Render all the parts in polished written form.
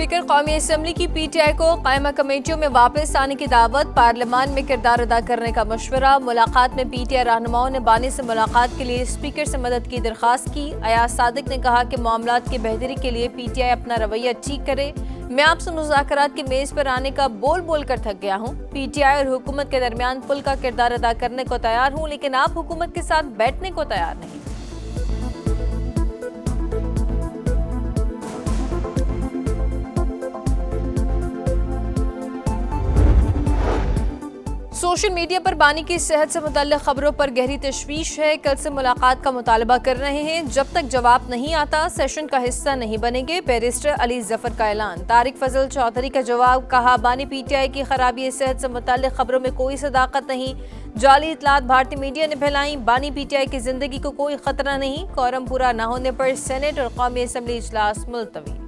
Speaker कौमी assembly की PTI को कायमा कमेटियों में वापस आने की दावत, पार्लियामान में किरदार अदा करने का मशवरा। मुलाकात में पीटीआई रहनुमाओं ने बानी से मुलाकात के लिए स्पीकर से मदद की दरख्वास्त की। अयाज सादिक ने कहा कि मामलात की बेहतरी के लिए पीटीआई अपना रवैया ठीक करे। मैं आपसे मुज़ाकरात की मेज पर आने का बोल बोल कर थक गया हूँ। पीटीआई और हुकूमत के दरमियान पुल का किरदार अदा करने को तैयार हूँ, लेकिन आप हुकूमत के साथ बैठने को तैयार नहीं। सोशल मीडिया पर बानी की सेहत से मुतल्लिक खबरों पर गहरी तशवीश है। कल से मुलाकात का मुतालबा कर रहे हैं। जब तक जवाब नहीं आता सेशन का हिस्सा नहीं बनेंगे। बैरिस्टर अली जफर का ऐलान। तारिक फजल चौधरी का जवाब, कहा बानी पीटीआई की खराबी सेहत से मुतल्लिक खबरों में कोई सदाकत नहीं। जाली इतलात भारतीय मीडिया ने फैलाई। बानी पीटीआई की जिंदगी को कोई खतरा नहीं। कोरम पूरा न होने पर सेनेट और कौमी असम्बली इजलास मुलतवी।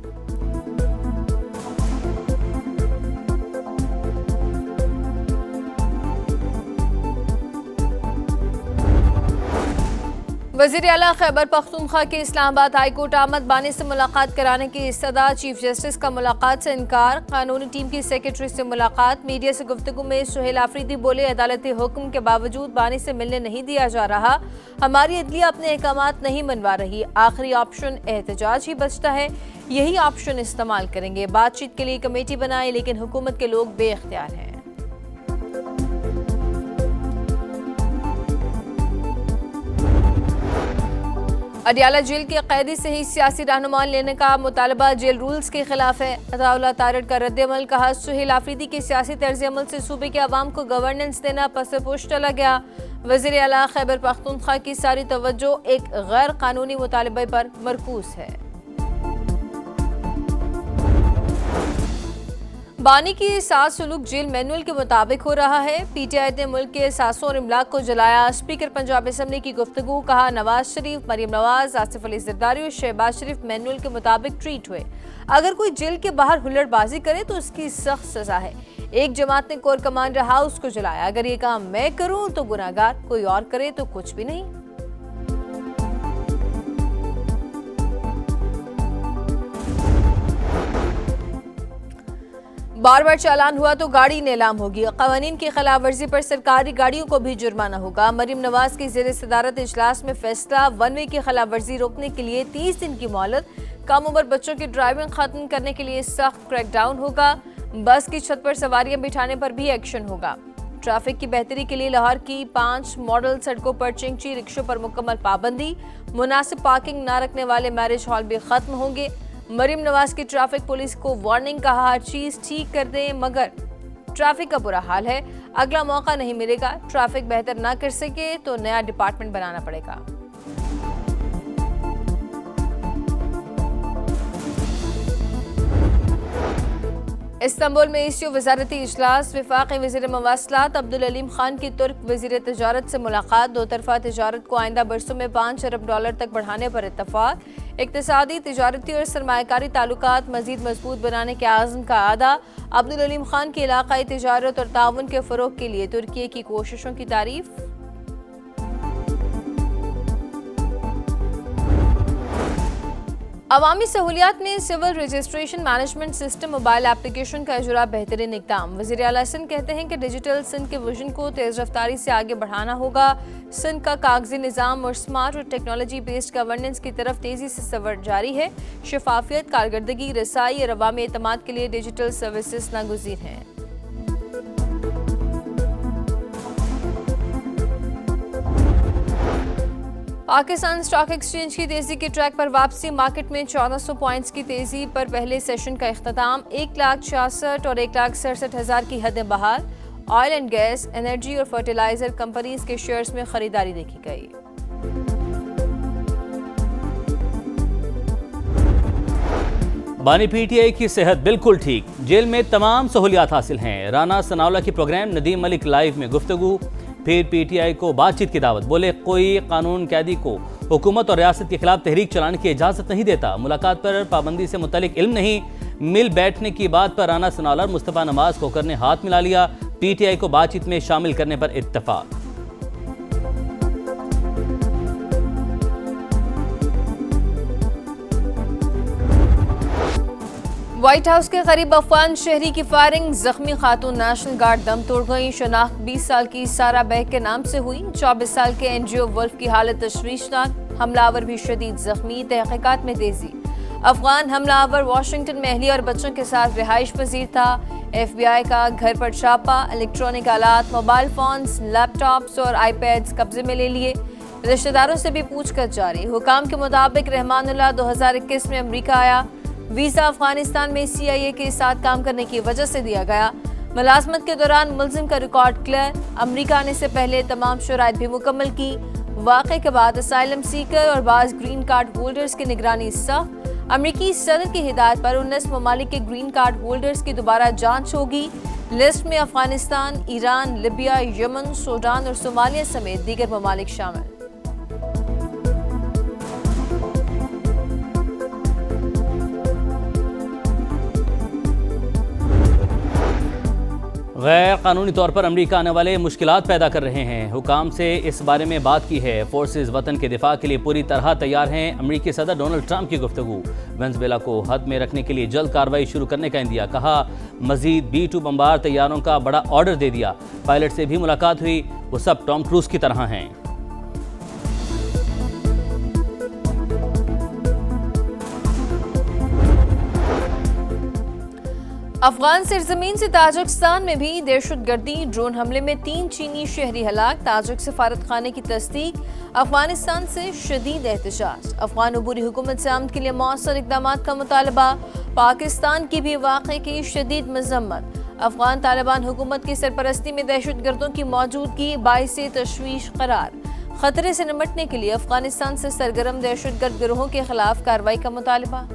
वज़ीर आला खैबर पख्तूनख्वा के इस्लामाबाद हाईकोर्ट आमद। बानी से मुलाकात कराने की इस्तदा। चीफ जस्टिस का मुलाकात से इनकार। कानूनी टीम की सेक्रेटरी से मुलाकात। मीडिया से गुफ्तगू में सुहेल आफरीदी बोले, अदालती हुक्म के बावजूद बानी से मिलने नहीं दिया जा रहा। हमारी अदलिया अपने अहकामात नहीं मनवा रही। आखिरी ऑप्शन एहतजाज ही बचता है, यही ऑप्शन इस्तेमाल करेंगे। बातचीत के लिए कमेटी बनाए, लेकिन हुकूमत के लोग बेख्तियार हैं। अडियाला जेल के कैदी से ही सियासी रहनुमान लेने का मुतालबा जेल रूल्स के खिलाफ है। अताउल्लाह तारड़ का रद्द-ए-अमल। कहा, सुहेल आफरीदी के सियासी तर्ज-ए-अमल से सूबे के अवाम को गवर्नेंस देना पस-ए-पुश चला गया। वज़ीर आला खैबर पख्तूनख्वा की सारी तवज्जो एक गैर कानूनी मुतालबे पर मरकूज है। बानी की सात सुलूक जेल मैनुअल के मुताबिक हो रहा है। पीटीआई ने मुल्क के सासों और इमलाक को जलाया। स्पीकर पंजाब असम्बली की गुफ्तगू। कहा, नवाज शरीफ, मरियम नवाज, आसिफ अली जरदारी और शहबाज शरीफ मैनुअल के मुताबिक ट्रीट हुए। अगर कोई जेल के बाहर हुल्लड़बाजी करे तो उसकी सख्त सजा है। एक जमात ने कोर कमांडर हाउस को जलाया। अगर ये काम मैं करूं तो गुनाहगार, कोई और करे तो कुछ भी नहीं। बार बार चालान हुआ तो गाड़ी नीलाम होगी। कवानीन की खिलाफ वर्जी पर सरकारी गाड़ियों को भी जुर्माना होगा। मरियम नवाज की ज़ेर सदारत इजलास में फैसला। वन वे की खिलाफ वर्जी रोकने के लिए 30 दिन की मोहलत। कम उम्र बच्चों की ड्राइविंग खत्म करने के लिए सख्त क्रैकडाउन होगा। बस की छत पर सवारियां बिठाने पर भी एक्शन होगा। ट्रैफिक की बेहतरी के लिए लाहौर की 5 मॉडल सड़कों पर चिंची रिक्शों पर मुकम्मल पाबंदी। मुनासिब पार्किंग न रखने वाले मैरिज हॉल भी खत्म होंगे। मरियम नवाज की ट्रैफिक पुलिस को वार्निंग। कहा, हर चीज ठीक कर दें, मगर ट्रैफिक का बुरा हाल है, अगला मौका नहीं मिलेगा। ट्रैफिक बेहतर ना कर सके तो नया डिपार्टमेंट बनाना पड़ेगा। इस्तांबुल में ईसीओ वजारती इजलास। वफाकी वज़ीर मवासलात अब्दुल अलीम खान की तुर्क वज़ीर तजारत से मुलाकात। दो तरफा तजारत को आइंदा बरसों में $5 अरब तक बढ़ाने पर इत्तफाक। इक्तिसादी, तिजारती और सरमायाकारी ताल्लुकात मजीद मजबूत बनाने के आज़म का आदा। अब्दुल अलीम खान की इलाकाई तिजारत और ताउन के फ़रोग के लिए तुर्की की कोशिशों की तारीफ। अवामी सहूलियात में civil registration management system mobile application का इजरा बेहतरीन इक़दाम। वज़ीर आला सिंध कहते हैं कि डिजिटल सिंध के विजन को तेज़ रफ्तारी से आगे बढ़ाना होगा। सिंध का कागजी निज़ाम और स्मार्ट और टेक्नोलॉजी बेस्ड गवर्नेंस की तरफ तेज़ी से सफ़र जारी है। शफाफियत, कारकर्दगी, रसाई और अवामी एतमाद के लिए डिजिटल सर्विसेज नागुज़ीर हैं। पाकिस्तान स्टॉक एक्सचेंज की तेजी के ट्रैक पर वापसी। मार्केट में 1400 पॉइंट्स की तेजी पर पहले सेशन का इख्तिताम। 1,66,000 और 1,67,000 की हदें बहाल। ऑयल एंड गैस, एनर्जी और फर्टिलाइजर कंपनीज के शेयर्स में खरीदारी देखी गई। बानी पीटीआई की सेहत बिल्कुल ठीक, जेल में तमाम सहूलियात हासिल हैं। राना सनाउल्लाह की प्रोग्राम नदीम मलिक लाइव में गुफ्तगू। फिर पीटीआई को बातचीत की दावत। बोले, कोई कानून कैदी को हुकूमत और रियासत के खिलाफ तहरीक चलाने की इजाज़त नहीं देता। मुलाकात पर पाबंदी से मुतल्लिक इल्म नहीं। मिल बैठने की बात पर राना सनाउल्लाह और मुस्तफा नवाज खोकर ने हाथ मिला लिया। पीटीआई को बातचीत में शामिल करने पर इत्तफाक। व्हाइट हाउस के करीब अफगान शहरी की फायरिंग, जख्मी खातून नेशनल गार्ड दम तोड़ गई। शनाख्त 20 साल की सारा बैग के नाम से हुई। 24 साल के एनजीओ वुल्फ की हालत तशवीशनाक, हमलावर भी शदीद जख्मी। तहकीकात में तेजी। अफगान हमलावर वाशिंगटन में अहलिया और बच्चों के साथ रिहाइश पजीर था। FBI का घर पर छापा, इलेक्ट्रॉनिक आलात, मोबाइल फोन्स, लैपटॉप्स और आईपैड्स कब्जे में ले लिए। रिश्तेदारों से भी पूछताछ जारी। हुकाम के मुताबिक रहमानुल्लाह 2021 में अमरीका आया। वीजा अफगानिस्तान में CIA के साथ काम करने की वजह से दिया गया। मुलाजमत के दौरान मुलजिम का रिकॉर्ड क्लियर। अमरीका आने से पहले तमाम शराइत भी मुकम्मल की। वाक़े के बाद असाइलम सीकर और बाज़ ग्रीन कार्ड होल्डर्स की निगरानी सख्त। अमरीकी सदर की हिदायत पर 19 ममालिक के ग्रीन कार्ड होल्डर्स की दोबारा जांच होगी। लिस्ट में Afghanistan, Iran, Libya, Yemen, Sudan और सोमालिया समेत दीगर ममालिक शामिल। गैर कानूनी तौर पर अमेरिका आने वाले मुश्किलात पैदा कर रहे हैं। हुकाम से इस बारे में बात की है। फोर्सेस वतन के दिफा के लिए पूरी तरह तैयार हैं। अमेरिकी सदर डोनाल्ड ट्रंप की गुफ्तगू। वेनेजुएला को हद में रखने के लिए जल्द कार्रवाई शुरू करने का इंदिया। कहा मजीद B-2 बमबार तैयारों का बड़ा ऑर्डर दे दिया। पायलट से भी मुलाकात हुई, वो सब टॉम क्रूज की तरह हैं। अफगान सरजमीन से ताजिकिस्तान में भी दहशतगर्दी ड्रोन हमले में 3 चीनी शहरी हलाक। ताजिक सफारत खाने की तस्दीक। अफगानिस्तान से शदीद एहतजाज। अफगान अबूरी हुकूमत से आमद के लिए मौसर इकदाम का मुतालबा। पाकिस्तान की भी वाक़े की शदीद मजम्मत। अफगान तालिबान हुकूमत की सरपरस्ती में दहशतगर्दों की मौजूदगी बाइसे तशवीश करार। खतरे से निपटने के लिए अफगानिस्तान से सरगर्म दहशतगर्द गिरोहों के खिलाफ कार्रवाई का मुतालबा।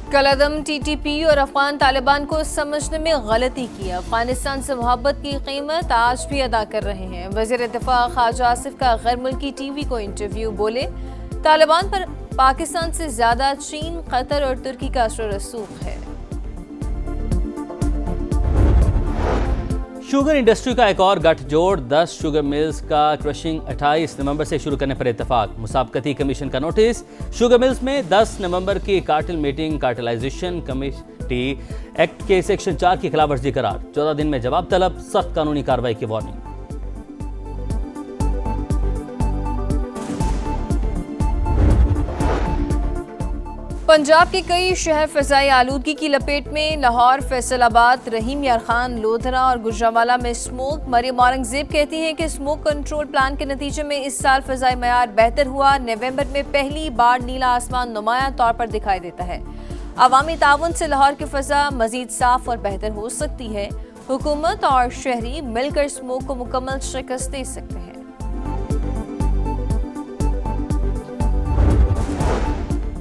कलअदम TTP और अफगान तालिबान को समझने में गलती की। अफगानिस्तान से मोहब्बत की कीमत आज भी अदा कर रहे हैं। वज़ीर दिफा ख्वाजा आसिफ का गैर मुल्की TV को इंटरव्यू। बोले तालिबान पर पाकिस्तान से ज्यादा चीन, कतर और तुर्की का असर रसूख है। शुगर इंडस्ट्री का एक और गठजोड़। 10 शुगर मिल्स का क्रशिंग 28 नवंबर से शुरू करने पर इत्तेफाक। मुसाबकती कमीशन का नोटिस। शुगर मिल्स में 10 नवंबर की cartel meeting. Cartelization committee act के सेक्शन 4 की खिलाफवर्जी करार। 14 दिन में जवाब तलब। सख्त कानूनी कार्रवाई की वार्निंग। पंजाब के कई शहर फ़िज़ाई आलूदगी की लपेट में। लाहौर, फैसलाबाद, रहीम यार खान, लोधरा और गुजरांवाला में स्मोक। मरियम औरंगजेब कहती हैं कि स्मोक कंट्रोल प्लान के नतीजे में इस साल फ़िज़ाई मयार बेहतर हुआ। नवंबर में पहली बार नीला आसमान नुमायां तौर पर दिखाई देता है। अवामी ताउन से लाहौर की फ़ज़ा मज़ीद साफ और बेहतर हो सकती है। हुकूमत और शहरी मिलकर स्मोक को मुकम्मल शिकस्त दे सकते हैं।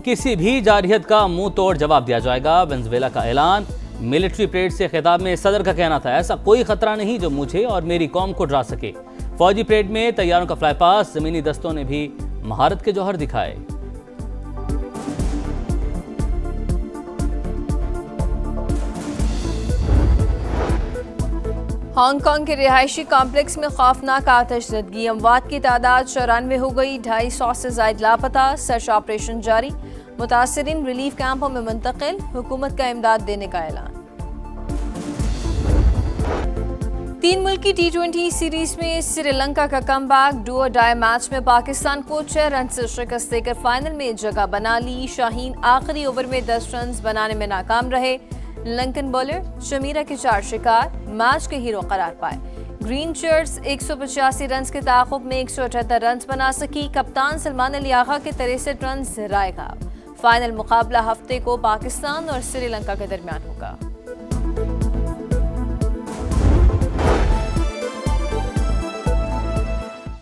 किसी भी जारहियत का मुंह तोड़ जवाब दिया जाएगा। वेनेजुएला का ऐलान। मिलिट्री परेड से खिताब में सदर का कहना था ऐसा कोई खतरा नहीं जो मुझे और मेरी कौम को डरा सके। फौजी परेड में तैयारों का फ्लाई पास। जमीनी दस्तों ने भी महारत के जौहर दिखाए। हांगकांग के रिहायशी कॉम्प्लेक्स में खौफनाक आतिशज़दगी। अमवात की तादाद 94 हो गई। 250 से ज़ायद लापता। सर्च ऑपरेशन जारी। मुतासिरीन रिलीफ कैंपों में मुंतकिल। हुकूमत का इमदाद देने का ऐलान। 3 मुल्की T20 सीरीज में श्रीलंका का कमबैक। डू और डाई मैच में पाकिस्तान को 6 रन से शिकस्त देकर फाइनल में जगह बना ली। शाहीन आखिरी ओवर में 10 रन बनाने में नाकाम रहे। लंकन बॉलर शमीरा के 4 शिकार मैच के हीरो करार पाए। ग्रीन शर्ट्स 185 रन के ताक़ुब में 178 रन बना सकी। कप्तान सलमान अली आगा के 63 रन रायगा। फाइनल मुकाबला हफ्ते को पाकिस्तान और श्रीलंका के दरमियान होगा।